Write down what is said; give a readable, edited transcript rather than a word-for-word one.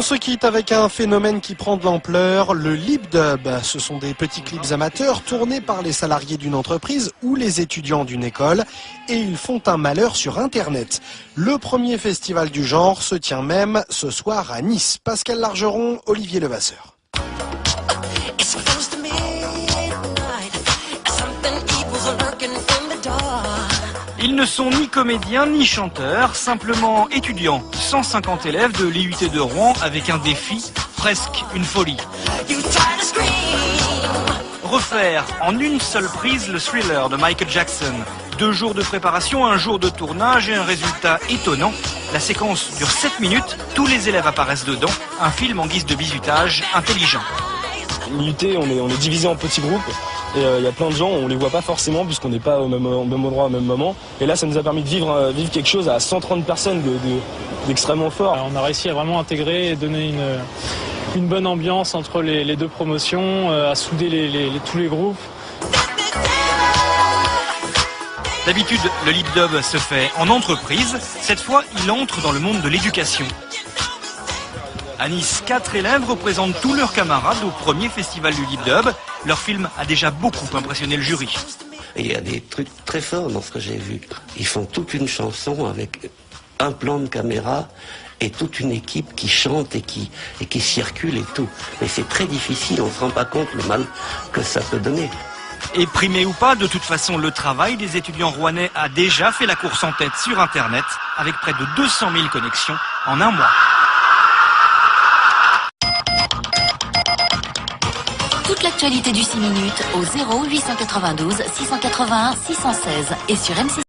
se quitte avec un phénomène qui prend de l'ampleur, le lip dub. Ce sont des petits clips amateurs tournés par les salariés d'une entreprise ou les étudiants d'une école et ils font un malheur sur Internet. Le premier festival du genre se tient même ce soir à Nice. Pascal Largeron, Olivier Levasseur. Ils ne sont ni comédiens ni chanteurs, simplement étudiants. 150 élèves de l'IUT de Rouen avec un défi, presque une folie. Refaire en une seule prise le Thriller de Michael Jackson. 2 jours de préparation, 1 jour de tournage et un résultat étonnant. La séquence dure 7 minutes, tous les élèves apparaissent dedans. Un film en guise de bizutage intelligent. L'IUT, on est divisé en petits groupes. Et il y a plein de gens, on les voit pas forcément puisqu'on n'est pas au même endroit au même moment. Et là, ça nous a permis de vivre quelque chose à 130 personnes d'extrêmement fort. On a réussi à vraiment intégrer et donner une bonne ambiance entre les deux promotions, à souder tous les groupes. D'habitude, le lip dub se fait en entreprise. Cette fois, il entre dans le monde de l'éducation. À Nice, 4 élèves représentent tous leurs camarades au premier festival du lip dub. Leur film a déjà beaucoup impressionné le jury. Il y a des trucs très forts dans ce que j'ai vu. Ils font toute une chanson avec un plan de caméra et toute une équipe qui chante et qui circule et tout. Mais c'est très difficile, on ne se rend pas compte le mal que ça peut donner. Et primé ou pas, de toute façon, le travail des étudiants rouennais a déjà fait la course en tête sur Internet avec près de 200 000 connexions en un mois. Toute l'actualité du 6 minutes au 0 892 681 616 et sur M6.